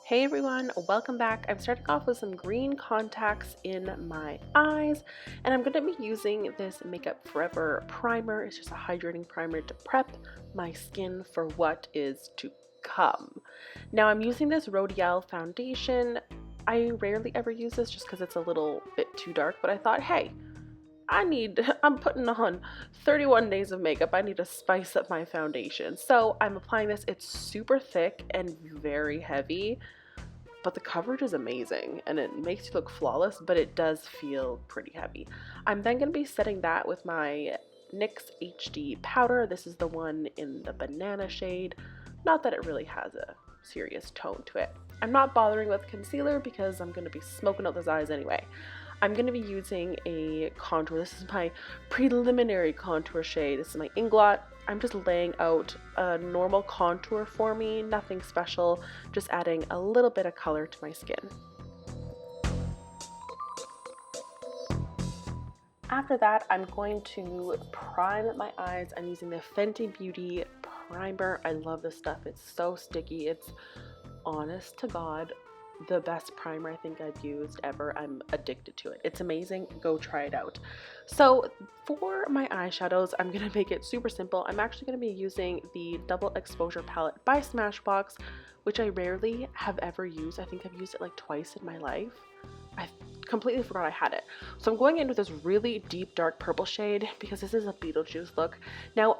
Hey everyone, welcome back. I'm starting off with some green contacts in my eyes, and I'm going to be using this Makeup Forever primer. It's just a hydrating primer to prep my skin for what is to come. Now I'm using this Rodial foundation. I rarely ever use this just because it's a little bit too dark, but I thought, hey, I'm putting on 31 days of makeup. I need to spice up my foundation. So I'm applying this. It's super thick and very heavy, but the coverage is amazing and it makes you look flawless, but it does feel pretty heavy. I'm then going to be setting that with my NYX HD powder. This is the one in the banana shade. Not that it really has a serious tone to it. I'm not bothering with concealer because I'm going to be smoking out those eyes anyway. I'm going to be using a contour. This is my preliminary contour shade. This is my Inglot. I'm just laying out a normal contour for me, nothing special, just adding a little bit of color to my skin. After that, I'm going to prime my eyes. I'm using the Fenty Beauty primer. I love this stuff. It's so sticky. It's, honest to God, the best primer I think I've used ever. I'm addicted to it. It's amazing. Go try it out. So for my eyeshadows, I'm going to make it super simple. I'm actually going to be using the Double Exposure palette by Smashbox, which I rarely have ever used. I think I've used it like twice in my life. I completely forgot I had it. So I'm going in with this really deep dark purple shade because this is a Beetlejuice look. Now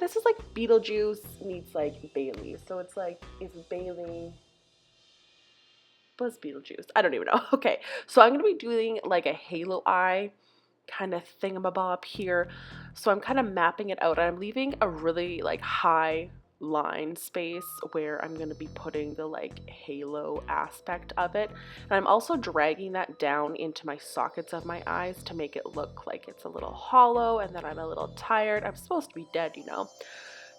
this is like Beetlejuice meets like Bailey. So it's like, if Bailey was Beetlejuice. I don't even know. Okay, so I'm going to be doing like a halo eye kind of thingamabob here. So I'm kind of mapping it out. I'm leaving a really like high line space where I'm going to be putting the like halo aspect of it. And I'm also dragging that down into my sockets of my eyes to make it look like it's a little hollow and that I'm a little tired. I'm supposed to be dead, you know.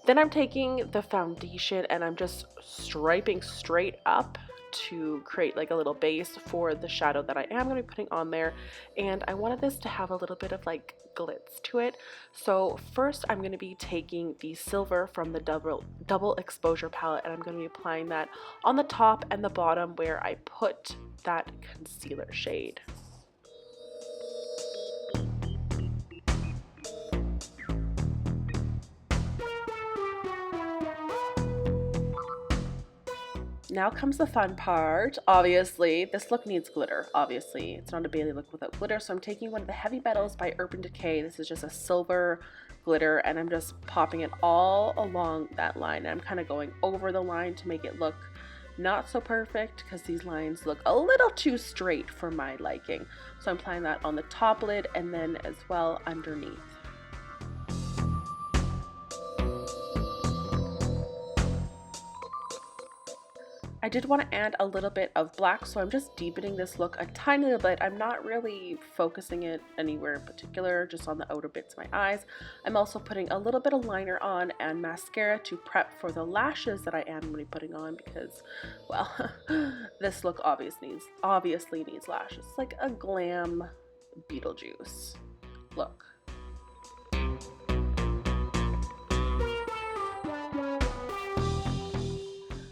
Then I'm taking the foundation and I'm just striping straight up to create like a little base for the shadow that I am going to be putting on there. And I wanted this to have a little bit of like glitz to it. So first I'm going to be taking the silver from the double exposure palette and I'm going to be applying that on the top and the bottom where I put that concealer shade. Now comes the fun part. Obviously, this look needs glitter. Obviously, it's not a Bailey look without glitter. So I'm taking one of the Heavy Metals by Urban Decay. This is just a silver glitter and I'm just popping it all along that line. I'm kind of going over the line to make it look not so perfect because these lines look a little too straight for my liking. So I'm applying that on the top lid and then as well underneath. I did want to add a little bit of black, so I'm just deepening this look a tiny little bit. I'm not really focusing it anywhere in particular, just on the outer bits of my eyes. I'm also putting a little bit of liner on and mascara to prep for the lashes that I am going to be putting on because, well, this look obviously needs lashes. It's like a glam Beetlejuice look.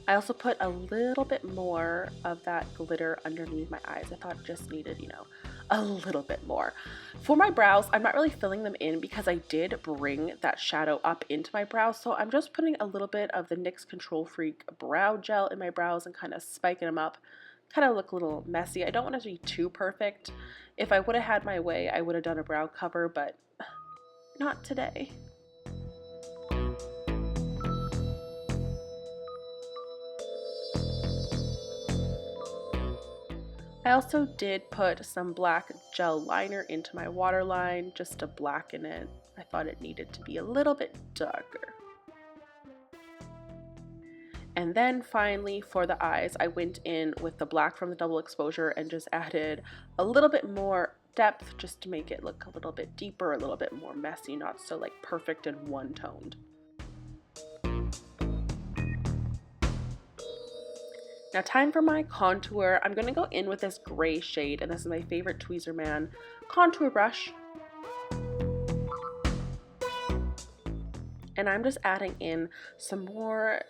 I also put a little bit more of that glitter underneath my eyes. I thought it just needed, you know, a little bit more. For my brows, I'm not really filling them in because I did bring that shadow up into my brows. So I'm just putting a little bit of the NYX Control Freak brow gel in my brows and kind of spiking them up. Kind of look a little messy. I don't want it to be too perfect. If I would have had my way, I would have done a brow cover, but not today. I also did put some black gel liner into my waterline just to blacken it. I thought it needed to be a little bit darker. And then finally for the eyes, I went in with the black from the double exposure and just added a little bit more depth just to make it look a little bit deeper, a little bit more messy, not so like perfect and one-toned. Now time for my contour. I'm going to go in with this gray shade, and this is my favorite Tweezerman contour brush. And I'm just adding in some more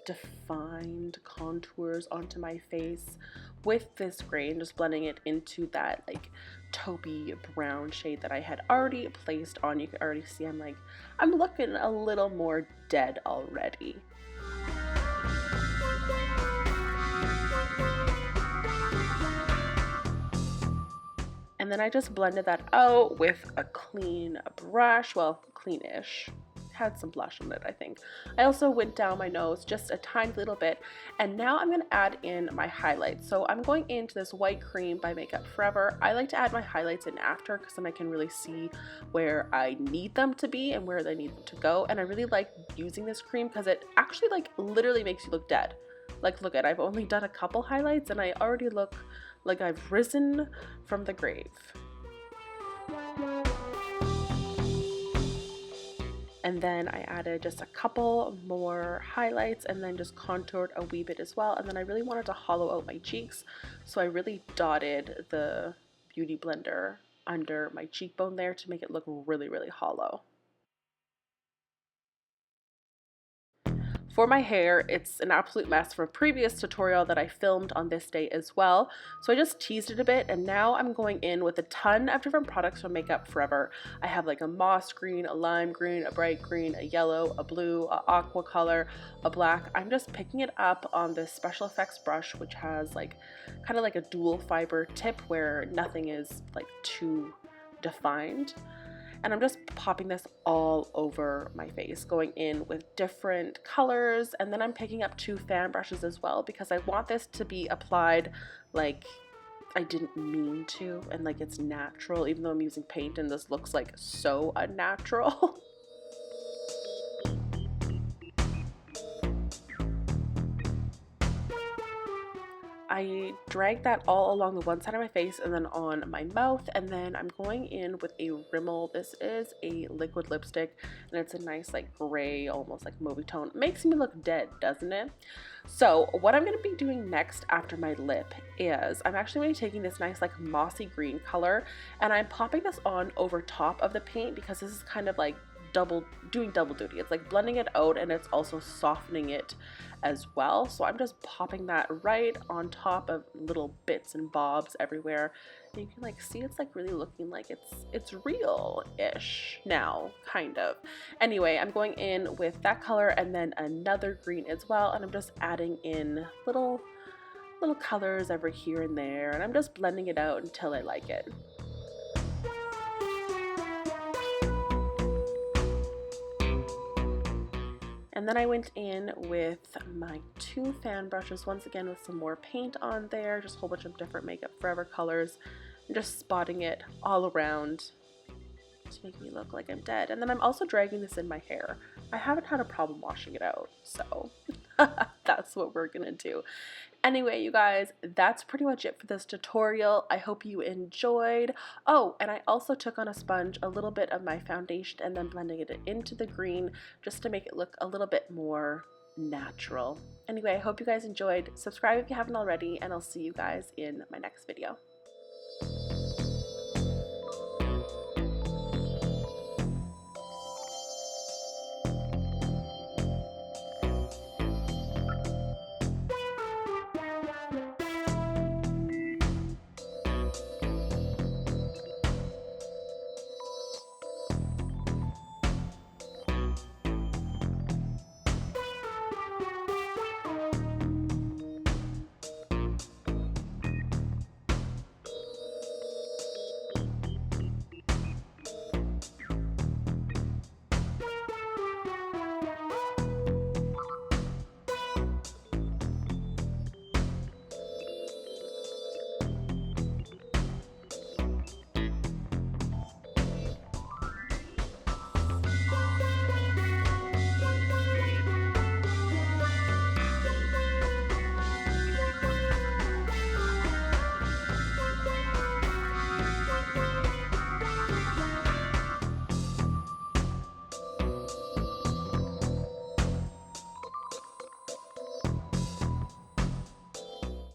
defined contours onto my face with this gray and just blending it into that like taupey brown shade that I had already placed on. You can already see I'm looking a little more dead already. And then I just blended that out with a clean brush, well, clean-ish. Had some blush on it, I think. I also went down my nose just a tiny little bit, and now I'm going to add in my highlights. So I'm going into this white cream by Makeup Forever. I like to add my highlights in after because then I can really see where I need them to be and where they need them to go. And I really like using this cream because it actually like literally makes you look dead. Like, look at, I've only done a couple highlights and I already look like I've risen from the grave. And then I added just a couple more highlights and then just contoured a wee bit as well. And then I really wanted to hollow out my cheeks, so I really dotted the Beauty Blender under my cheekbone there to make it look really, really hollow. For my hair, it's an absolute mess from a previous tutorial that I filmed on this day as well. So I just teased it a bit, and now I'm going in with a ton of different products from Makeup Forever. I have like a moss green, a lime green, a bright green, a yellow, a blue, a aqua color, a black. I'm just picking it up on this special effects brush, which has like kind of like a dual fiber tip where nothing is like too defined. And I'm just popping this all over my face, going in with different colors, and then I'm picking up 2 fan brushes as well because I want this to be applied like I didn't mean to and like it's natural, even though I'm using paint and this looks like so unnatural. I drag that all along the one side of my face and then on my mouth, and then I'm going in with a Rimmel. This is a liquid lipstick and it's a nice like gray, almost like movie tone. It makes me look dead, doesn't it? So what I'm going to be doing next after my lip is I'm actually going to be taking this nice like mossy green color and I'm popping this on over top of the paint because this is kind of like doing double duty. It's like blending it out and it's also softening it as well. So I'm just popping that right on top of little bits and bobs everywhere. And you can like see it's like really looking like it's real-ish now, kind of. Anyway, I'm going in with that color and then another green as well, and I'm just adding in little colors over here and there, and I'm just blending it out until I like it. And then I went in with my 2 fan brushes, once again with some more paint on there, just a whole bunch of different Makeup Forever colors, and just spotting it all around to make me look like I'm dead. And then I'm also dragging this in my hair. I haven't had a problem washing it out, so that's what we're gonna do. Anyway, you guys, that's pretty much it for this tutorial. I hope you enjoyed. Oh, and I also took on a sponge a little bit of my foundation and then blending it into the green just to make it look a little bit more natural. Anyway, I hope you guys enjoyed. Subscribe if you haven't already, and I'll see you guys in my next video.